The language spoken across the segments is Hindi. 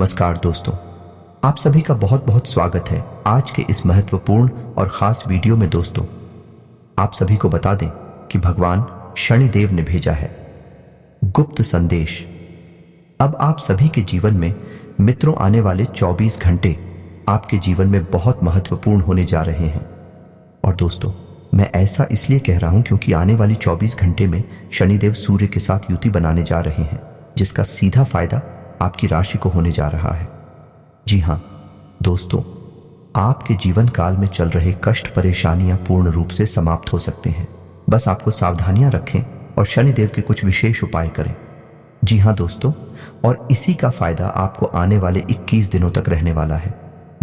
नमस्कार दोस्तों, आप सभी का बहुत बहुत स्वागत है आज के इस महत्वपूर्ण और खास वीडियो में। दोस्तों, आप सभी को बता दें कि भगवान शनिदेव ने भेजा है गुप्त संदेश। अब आप सभी के जीवन में मित्रों आने वाले 24 घंटे आपके जीवन में बहुत महत्वपूर्ण होने जा रहे हैं। और दोस्तों, मैं ऐसा इसलिए कह रहा हूं क्योंकि आने वाली 24 घंटे में शनिदेव सूर्य के साथ युति बनाने जा रहे हैं, जिसका सीधा फायदा आपकी राशि को होने जा रहा है। जी हां दोस्तों, आपके जीवन काल में चल रहे कष्ट परेशानियां पूर्ण रूप से समाप्त हो सकते हैं। बस आपको सावधानियां रखें और शनिदेव के कुछ विशेष उपाय करें। जी हां दोस्तों, और इसी का फायदा आपको आने वाले 21 दिनों तक रहने वाला है।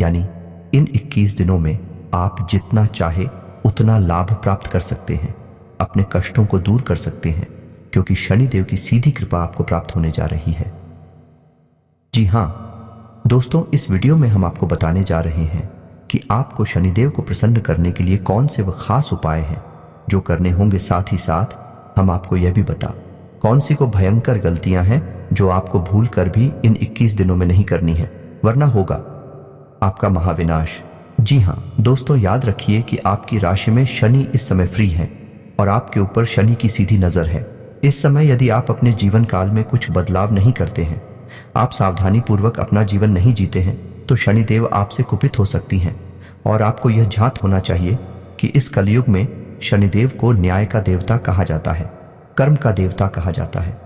यानी इन 21 दिनों में आप जितना चाहे उतना लाभ प्राप्त कर सकते हैं, अपने कष्टों को दूर कर सकते हैं, क्योंकि शनिदेव की सीधी कृपा आपको प्राप्त होने जा रही है। जी हां दोस्तों, इस वीडियो में हम आपको बताने जा रहे हैं कि आपको शनिदेव को प्रसन्न करने के लिए कौन से वह खास उपाय हैं जो करने होंगे। साथ ही साथ हम आपको यह भी बता कौन सी को भयंकर गलतियां हैं जो आपको भूल कर भी इन 21 दिनों में नहीं करनी है, वरना होगा आपका महाविनाश। जी हां दोस्तों, याद रखिए कि आपकी राशि में शनि इस समय फ्री है और आपके ऊपर शनि की सीधी नजर है। इस समय यदि आप अपने जीवन काल में कुछ बदलाव नहीं करते हैं, आप सावधानी पूर्वक अपना जीवन नहीं जीते हैं, तो शनिदेव आपसे कुपित हो सकती हैं। और आपको यह ज्ञात होना चाहिए कि इस कलयुग में शनिदेव को न्याय का देवता कहा जाता है, कर्म का देवता कहा जाता है।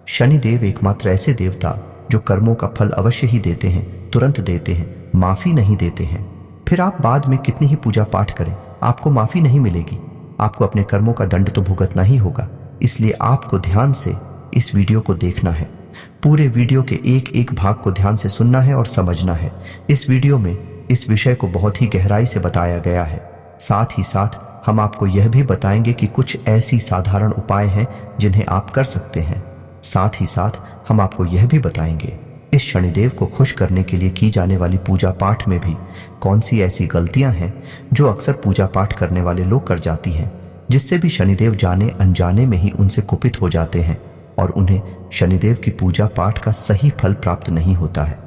शनिदेव एकमात्र ऐसे देवता जो कर्मों का फल अवश्य ही देते हैं, तुरंत देते हैं, माफी नहीं देते हैं। फिर आप बाद में कितनी ही पूजा पाठ करें, आपको माफी नहीं मिलेगी। आपको अपने कर्मों का दंड तो भुगतना ही होगा। इसलिए आपको ध्यान से इस वीडियो को देखना है। पूरे वीडियो के एक एक भाग को ध्यान से सुनना है और समझना है। इस वीडियो में इस विषय को बहुत ही गहराई से बताया गया है। साथ ही साथ हम आपको यह भी बताएंगे कि कुछ ऐसी साधारण उपाय हैं जिन्हें आप कर सकते हैं। साथ ही साथ हम आपको यह भी बताएंगे इस शनिदेव को खुश करने के लिए की जाने वाली पूजा पाठ में भी कौन सी ऐसी गलतियां हैं जो अक्सर पूजा पाठ करने वाले लोग कर जाती हैं, जिससे भी शनिदेव जाने अनजाने में ही उनसे कुपित हो जाते हैं और उन्हें शनिदेव की पूजा पाठ का सही फल प्राप्त नहीं होता है।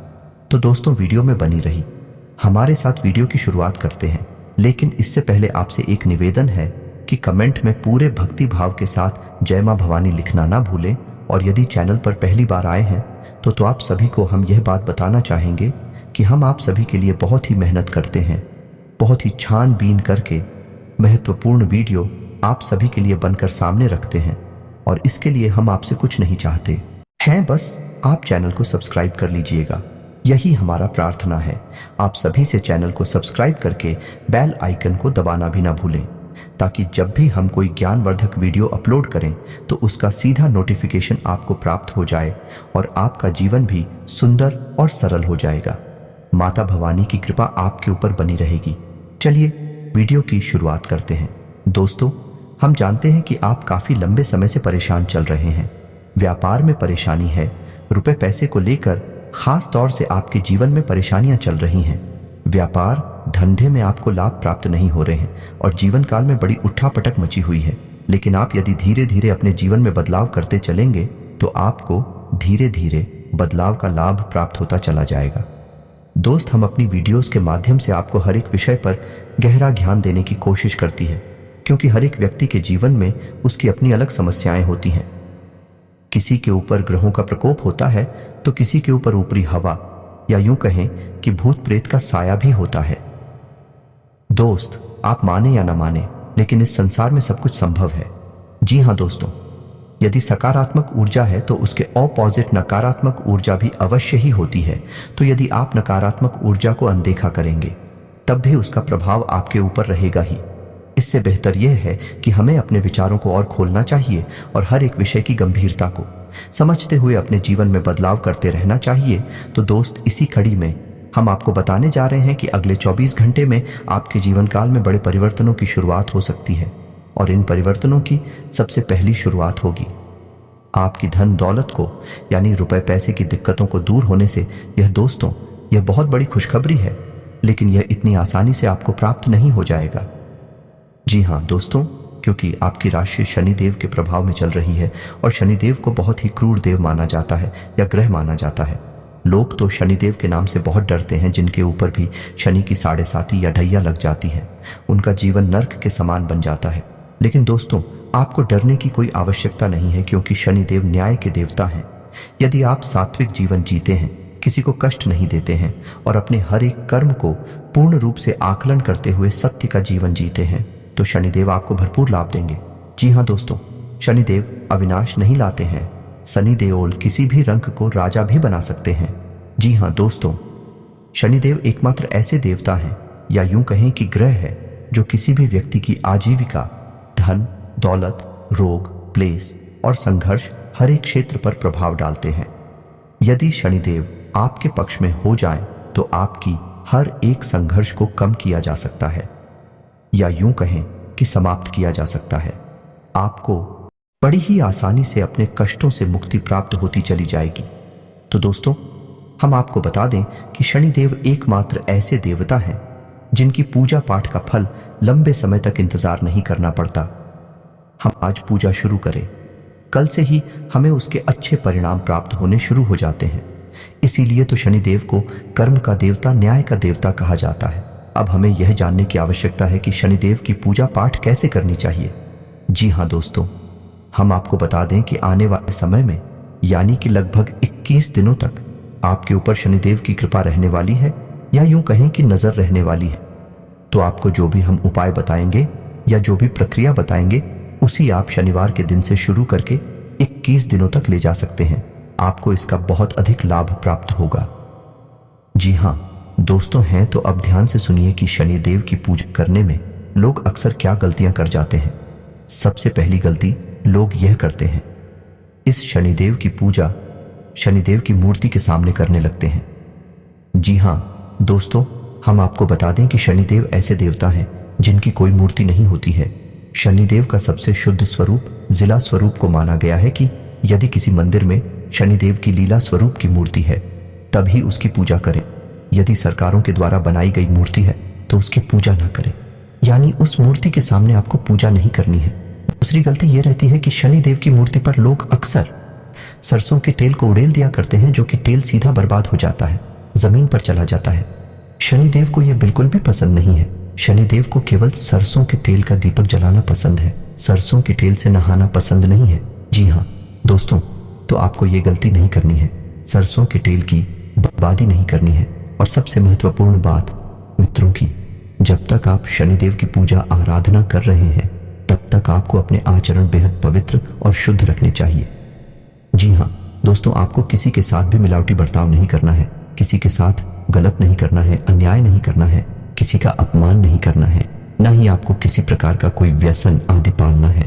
तो दोस्तों, वीडियो में बनी रही हमारे साथ वीडियो की शुरुआत करते हैं। लेकिन इससे पहले आपसे एक निवेदन है कि कमेंट में पूरे भक्ति भाव के साथ जय मां भवानी लिखना ना भूलें। और यदि चैनल पर पहली बार आए हैं तो आप सभी को हम यह बात बताना चाहेंगे कि हम आप सभी के लिए बहुत ही मेहनत करते हैं, बहुत ही छानबीन करके महत्वपूर्ण वीडियो आप सभी के लिए बनकर सामने रखते हैं। और इसके लिए हम आपसे कुछ नहीं चाहते हैं, बस आप चैनल को सब्सक्राइब कर लीजिएगा। यही हमारा प्रार्थना है। आप सभी से चैनल को सब्सक्राइब करके बेल आइकन को दबाना भी ना भूलें, ताकि जब भी हम कोई ज्ञानवर्धक वीडियो अपलोड करें तो उसका सीधा नोटिफिकेशन आपको प्राप्त हो जाए और आपका जीवन भी सुंदर और सरल हो जाएगा। माता भवानी की कृपा आपके ऊपर बनी रहेगी। चलिए वीडियो की शुरुआत करते हैं। दोस्तों, हम जानते हैं कि आप काफी लंबे समय से परेशान चल रहे हैं। व्यापार में परेशानी है, रुपए पैसे को लेकर खास तौर से आपके जीवन में परेशानियां चल रही हैं। व्यापार धंधे में आपको लाभ प्राप्त नहीं हो रहे हैं और जीवन काल में बड़ी उठापटक मची हुई है। लेकिन आप यदि धीरे धीरे अपने जीवन में बदलाव करते चलेंगे तो आपको धीरे धीरे बदलाव का लाभ प्राप्त होता चला जाएगा। दोस्त, हम अपनी वीडियोस के माध्यम से आपको हर एक विषय पर गहरा ज्ञान देने की कोशिश करती है, क्योंकि हर एक व्यक्ति के जीवन में उसकी अपनी अलग समस्याएं होती हैं। किसी के ऊपर ग्रहों का प्रकोप होता है तो किसी के ऊपर ऊपरी हवा या यूं कहें कि भूत प्रेत का साया भी होता है। दोस्त, आप माने या ना माने, लेकिन इस संसार में सब कुछ संभव है। जी हां दोस्तों, यदि सकारात्मक ऊर्जा है तो उसके ऑपोजिट नकारात्मक ऊर्जा भी अवश्य ही होती है। तो यदि आप नकारात्मक ऊर्जा को अनदेखा करेंगे तब भी उसका प्रभाव आपके ऊपर रहेगा ही। इससे बेहतर यह है कि हमें अपने विचारों को और खोलना चाहिए और हर एक विषय की गंभीरता को समझते हुए अपने जीवन में बदलाव करते रहना चाहिए। तो दोस्त, इसी कड़ी में हम आपको बताने जा रहे हैं कि अगले 24 घंटे में आपके जीवन काल में बड़े परिवर्तनों की शुरुआत हो सकती है। और इन परिवर्तनों की सबसे पहली शुरुआत होगी आपकी धन दौलत को, यानी रुपए पैसे की दिक्कतों को दूर होने से। यह दोस्तों, यह बहुत बड़ी खुशखबरी है, लेकिन यह इतनी आसानी से आपको प्राप्त नहीं हो जाएगा। जी हां दोस्तों, क्योंकि आपकी राशि शनिदेव के प्रभाव में चल रही है और शनिदेव को बहुत ही क्रूर देव माना जाता है या ग्रह माना जाता है। लोग तो शनिदेव के नाम से बहुत डरते हैं। जिनके ऊपर भी शनि की साढ़े साती या ढैया लग जाती है, उनका जीवन नर्क के समान बन जाता है। लेकिन दोस्तों, आपको डरने की कोई आवश्यकता नहीं है, क्योंकि शनिदेव न्याय के देवता हैं। यदि आप सात्विक जीवन जीते हैं, किसी को कष्ट नहीं देते हैं और अपने हर एक कर्म को पूर्ण रूप से आकलन करते हुए सत्य का जीवन जीते हैं, तो शनिदेव आपको भरपूर लाभ देंगे। जी हाँ दोस्तों, शनिदेव अविनाश नहीं लाते हैं। शनि देओल किसी भी रंग को राजा भी बना सकते हैं। जी हाँ दोस्तों, शनिदेव एकमात्र ऐसे देवता हैं, या यूं कहें कि ग्रह है, जो किसी भी व्यक्ति की आजीविका, धन, दौलत, रोग, क्लेश और संघर्ष हर एक क्षेत्र पर प्रभाव डालते हैं। यदि शनिदेव आपके पक्ष में हो जाएं, तो आपकी हर एक संघर्ष को कम किया जा सकता है, या यूं कहें कि समाप्त किया जा सकता है। आपको बड़ी ही आसानी से अपने कष्टों से मुक्ति प्राप्त होती चली जाएगी। तो दोस्तों, हम आपको बता दें कि शनिदेव एकमात्र ऐसे देवता हैं जिनकी पूजा पाठ का फल लंबे समय तक इंतजार नहीं करना पड़ता। हम आज पूजा शुरू करें, कल से ही हमें उसके अच्छे परिणाम प्राप्त होने शुरू हो जाते हैं। इसीलिए तो शनिदेव को कर्म का देवता, न्याय का देवता कहा जाता है। अब हमें यह जानने की आवश्यकता है कि शनिदेव की पूजा पाठ कैसे करनी चाहिए। जी हाँ दोस्तों, हम आपको बता दें कि आने वाले समय में, यानी कि लगभग 21 दिनों तक आपके ऊपर शनिदेव की कृपा रहने वाली है, या यूं कहें कि नजर रहने वाली है। तो आपको जो भी हम उपाय बताएंगे या जो भी प्रक्रिया बताएंगे, उसी आप शनिवार के दिन से शुरू करके 21 दिनों तक ले जा सकते हैं। आपको इसका बहुत अधिक लाभ प्राप्त होगा। जी हाँ दोस्तों, हैं तो अब ध्यान से सुनिए कि शनिदेव की पूजा करने में लोग अक्सर क्या गलतियां कर जाते हैं। सबसे पहली गलती लोग यह करते हैं, इस शनिदेव की पूजा शनिदेव की मूर्ति के सामने करने लगते हैं। जी हाँ दोस्तों, हम आपको बता दें कि शनिदेव ऐसे देवता हैं जिनकी कोई मूर्ति नहीं होती है। शनिदेव का सबसे शुद्ध स्वरूप जिला स्वरूप को माना गया है कि यदि किसी मंदिर में शनिदेव की लीला स्वरूप की मूर्ति है, तभी उसकी पूजा करें। यदि सरकारों के द्वारा बनाई गई मूर्ति है, तो उसकी पूजा ना करें, यानी उस मूर्ति के सामने आपको पूजा नहीं करनी है। दूसरी गलती यह रहती है कि शनिदेव की मूर्ति पर लोग अक्सर सरसों के तेल को उड़ेल दिया करते हैं, जो कि तेल सीधा बर्बाद हो जाता है, जमीन पर चला जाता है। शनिदेव को यह बिल्कुल भी पसंद नहीं है। शनिदेव को केवल सरसों के तेल का दीपक जलाना पसंद है, सरसों के तेल से नहाना पसंद नहीं है। जी हाँ दोस्तों, तो आपको ये गलती नहीं करनी है, सरसों के तेल की बर्बादी नहीं करनी है। और सबसे महत्वपूर्ण बात मित्रों की, जब तक आप शनिदेव की पूजा आराधना कर रहे हैं, तब तक आपको अपने आचरण बेहद पवित्र और शुद्ध रखने चाहिए। जी हाँ दोस्तों, आपको किसी के साथ भी मिलावटी बर्ताव नहीं करना है, किसी के साथ गलत नहीं करना है, अन्याय नहीं करना है, किसी का अपमान नहीं करना है, ना ही आपको किसी प्रकार का कोई व्यसन आदि पालना है।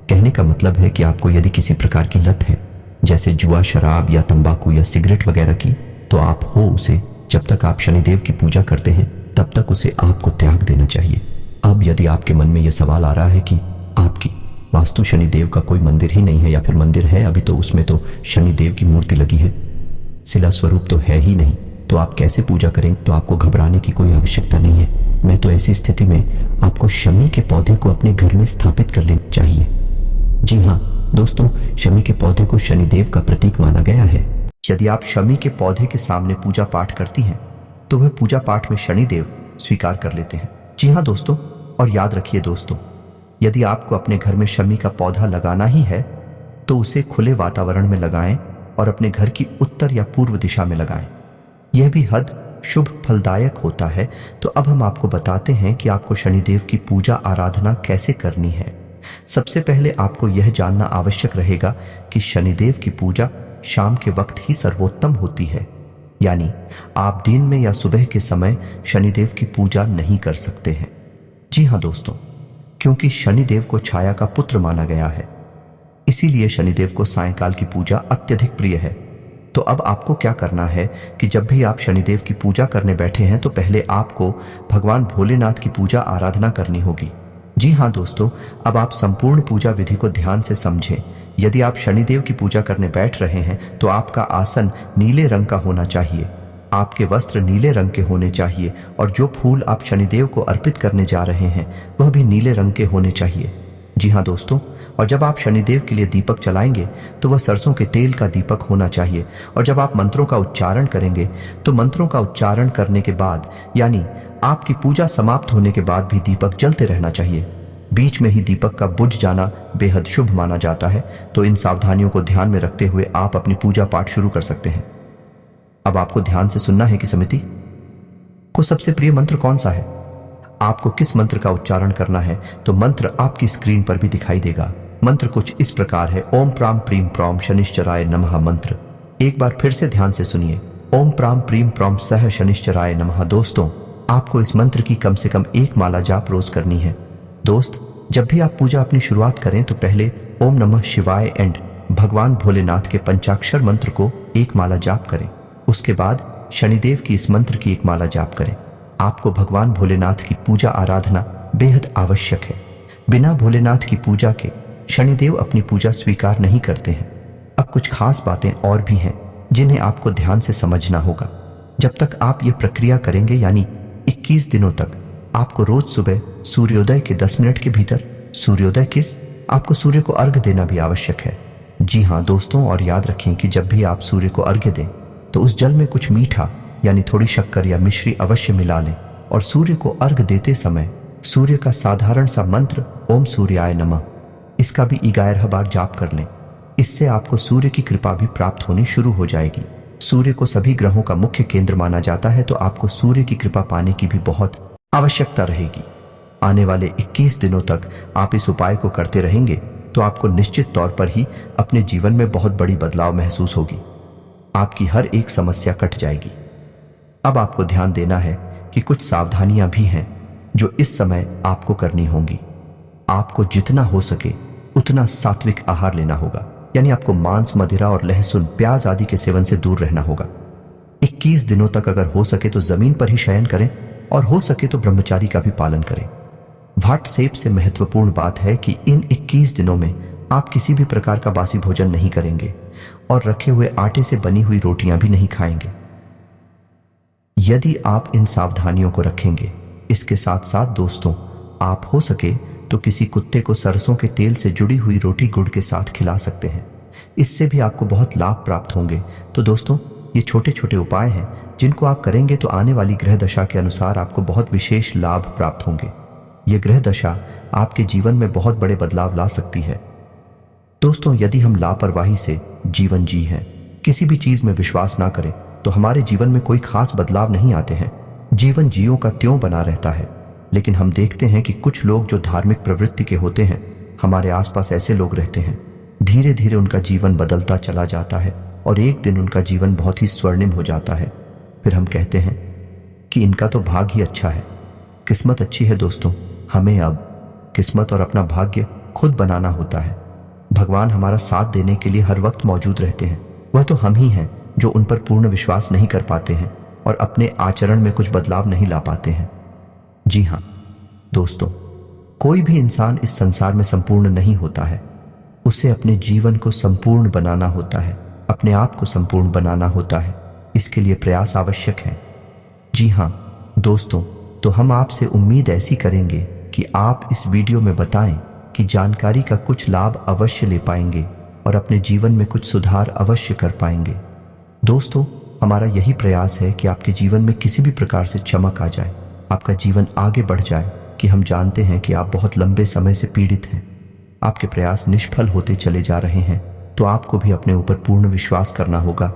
कहने का मतलब है कि आपको यदि किसी प्रकार की लत है, जैसे जुआ, शराब या तंबाकू या सिगरेट वगैरह की, तो आप हो उसे, जब तक आप शनिदेव की पूजा करते हैं तब तक उसे आपको त्याग देना चाहिए। अब यदि आपके मन में यह सवाल आ रहा है कि आपकी वास्तु शनिदेव का कोई मंदिर ही नहीं है, या फिर मंदिर है अभी तो उसमें तो शनिदेव की मूर्ति लगी है, शिला स्वरूप तो है ही नहीं, तो आप कैसे पूजा करें? तो आपको घबराने की कोई आवश्यकता नहीं है। मैं तो ऐसी स्थिति में आपको शमी के पौधे को अपने घर में स्थापित कर लेना चाहिए। जी हाँ दोस्तों, शमी के पौधे को शनिदेव का प्रतीक माना गया है। यदि आप शमी के पौधे के सामने पूजा पाठ करती हैं, तो वह पूजा पाठ में शनिदेव स्वीकार कर लेते हैं। जी हाँ दोस्तों, और याद रखिए दोस्तों, यदि आपको अपने घर में शमी का पौधा लगाना ही है, तो उसे खुले वातावरण में लगाएं और अपने घर की उत्तर या पूर्व दिशा में लगाएं। यह भी हद शुभ फलदायक होता है। तो अब हम आपको बताते हैं कि आपको शनिदेव की पूजा आराधना कैसे करनी है। सबसे पहले आपको यह जानना आवश्यक रहेगा कि शनिदेव की पूजा शाम के वक्त ही सर्वोत्तम होती है, यानी आप दिन में या सुबह के समय शनिदेव की पूजा नहीं कर सकते हैं। जी हाँ दोस्तों, क्योंकि शनिदेव को छाया का पुत्र माना गया है, इसीलिए शनिदेव को सायंकाल की पूजा अत्यधिक प्रिय है। तो अब आपको क्या करना है कि जब भी आप शनिदेव की पूजा करने बैठे हैं, तो पहले आपको भगवान भोलेनाथ की पूजा आराधना करनी होगी। जी हाँ दोस्तों, अब आप संपूर्ण पूजा विधि को ध्यान से समझें। यदि आप शनिदेव की पूजा करने बैठ रहे हैं, तो आपका आसन नीले रंग का होना चाहिए, आपके वस्त्र नीले रंग के होने चाहिए, और जो फूल आप शनिदेव को अर्पित करने जा रहे हैं वह भी नीले रंग के होने चाहिए। जी हाँ दोस्तों, और जब आप शनिदेव के लिए दीपक जलाएंगे तो वह सरसों के तेल का दीपक होना चाहिए। और जब आप मंत्रों का उच्चारण करेंगे तो मंत्रों का उच्चारण करने के बाद यानी आपकी पूजा समाप्त होने के बाद भी दीपक जलते रहना चाहिए। बीच में ही दीपक का बुझ जाना बेहद शुभ माना जाता है। तो इन सावधानियों को ध्यान में रखते हुए आप अपनी पूजा पाठ शुरू कर सकते हैं। अब आपको ध्यान से सुनना है कि समिति को सबसे प्रिय मंत्र कौन सा है, आपको किस मंत्र का उच्चारण करना है, तो मंत्र आपकी स्क्रीन पर भी दिखाई देगा। मंत्र कुछ इस प्रकार है, ओम प्राम प्रीम प्रौम शनिश्चराय नमः मंत्र। एक बार फिर से ध्यान से सुनिए, ओम प्राम प्रीम प्रौम सह शनिश्चराय नमः। दोस्तों, आपको इस मंत्र की कम से कम एक माला जाप रोज करनी है। दोस्त, जब भी आप पूजा अपनी शुरुआत करें तो पहले ओम नमः शिवाय एंड भगवान भोलेनाथ के पंचाक्षर मंत्र को एक माला जाप करें। उसके बाद शनिदेव की इस मंत्र की एक माला जाप करें। आपको भगवान भोलेनाथ की पूजा आराधना बेहद आवश्यक है। बिना भोलेनाथ की पूजा के शनिदेव अपनी पूजा स्वीकार नहीं करते हैं। अब कुछ खास बातें और भी हैं जिन्हें आपको ध्यान से समझना होगा। जब तक आप ये प्रक्रिया करेंगे यानी 21 दिनों तक, आपको रोज सुबह सूर्योदय के 10 मिनट के भीतर, सूर्योदय किस, आपको सूर्य को अर्घ्य देना भी आवश्यक है। जी हाँ दोस्तों, और याद रखें कि जब भी आप सूर्य को अर्घ्य दें तो उस जल में कुछ मीठा यानी थोड़ी शक्कर या मिश्री अवश्य मिला लें। और सूर्य को अर्घ्य देते समय सूर्य का साधारण सा मंत्र ओम सूर्याय नमः, इसका भी 11 बार जाप कर लें। इससे आपको सूर्य की कृपा भी प्राप्त होनी शुरू हो जाएगी। सूर्य को सभी ग्रहों का मुख्य केंद्र माना जाता है, तो आपको सूर्य की कृपा पाने की भी बहुत आवश्यकता रहेगी। आने वाले 21 दिनों तक आप इस उपाय को करते रहेंगे तो आपको निश्चित तौर पर ही अपने जीवन में बहुत बड़ी बदलाव महसूस होगी। आपकी हर एक समस्या कट जाएगी। अब आपको ध्यान देना है कि कुछ सावधानियां भी हैं जो इस समय आपको करनी होंगी। आपको जितना हो सके उतना सात्विक आहार लेना होगा, यानी आपको मांस, मदिरा और लहसुन, प्याज आदि के सेवन से दूर रहना होगा। 21 दिनों तक अगर हो सके तो जमीन पर ही शयन करें और हो सके तो ब्रह्मचारी का भी पालन करें। व्हाट्सएप से महत्वपूर्ण बात है कि इन 21 दिनों में आप किसी भी प्रकार का बासी भोजन नहीं करेंगे और रखे हुए आटे से बनी हुई रोटियां भी नहीं खाएंगे। यदि आप इन सावधानियों को रखेंगे, इसके साथ साथ दोस्तों, आप हो सके तो किसी कुत्ते को सरसों के तेल से जुड़ी हुई रोटी गुड़ के साथ खिला सकते हैं। इससे भी आपको बहुत लाभ प्राप्त होंगे। तो दोस्तों, ये छोटे छोटे उपाय हैं जिनको आप करेंगे तो आने वाली ग्रह दशा के अनुसार आपको बहुत विशेष लाभ प्राप्त होंगे। ये ग्रह दशा आपके जीवन में बहुत बड़े बदलाव ला सकती है। दोस्तों, यदि हम लापरवाही से जीवन जी हैं, किसी भी चीज में विश्वास ना करें, तो हमारे जीवन में कोई खास बदलाव नहीं आते हैं। जीवन जियों का त्यों बना रहता है। लेकिन हम देखते हैं कि कुछ लोग जो धार्मिक प्रवृत्ति के होते हैं, हमारे आसपास ऐसे लोग रहते हैं। धीरे धीरे उनका जीवन बदलता चला जाता है और एक दिन उनका जीवन बहुत ही स्वर्णिम हो जाता है। फिर हम कहते हैं कि इनका तो भाग्य ही अच्छा है, किस्मत अच्छी है। दोस्तों, हमें अब किस्मत और अपना भाग्य खुद बनाना होता है। भगवान हमारा साथ देने के लिए हर वक्त मौजूद रहते हैं। वह तो हम ही हैं जो उन पर पूर्ण विश्वास नहीं कर पाते हैं और अपने आचरण में कुछ बदलाव नहीं ला पाते हैं। जी हाँ दोस्तों, कोई भी इंसान इस संसार में संपूर्ण नहीं होता है। उसे अपने जीवन को संपूर्ण बनाना होता है, अपने आप को संपूर्ण बनाना होता है। इसके लिए प्रयास आवश्यक है। जी हाँ दोस्तों, तो हम आपसे उम्मीद ऐसी करेंगे कि आप इस वीडियो में बताएं कि जानकारी का कुछ लाभ अवश्य ले पाएंगे और अपने जीवन में कुछ सुधार अवश्य कर पाएंगे। दोस्तों, हमारा यही प्रयास है कि आपके जीवन में किसी भी प्रकार से चमक आ जाए, आपका जीवन आगे बढ़ जाए। कि हम जानते हैं कि आप बहुत लंबे समय से पीड़ित हैं, आपके प्रयास निष्फल होते चले जा रहे हैं। तो आपको भी अपने ऊपर पूर्ण विश्वास करना होगा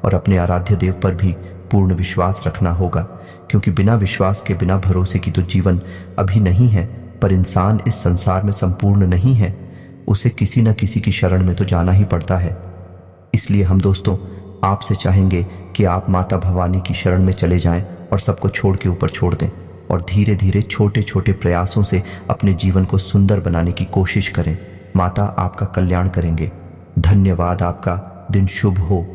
और अपने आराध्य देव पर भी पूर्ण विश्वास रखना होगा, क्योंकि बिना विश्वास के, बिना भरोसे की तो जीवन अभी नहीं है। पर इंसान इस संसार में संपूर्ण नहीं है, उसे किसी न किसी की शरण में तो जाना ही पड़ता है। इसलिए हम दोस्तों आपसे चाहेंगे कि आप माता भवानी की शरण में चले जाएं और सबको छोड़ के ऊपर छोड़ दें और धीरे धीरे छोटे छोटे प्रयासों से अपने जीवन को सुंदर बनाने की कोशिश करें। माता आपका कल्याण करेंगे। धन्यवाद। आपका दिन शुभ हो।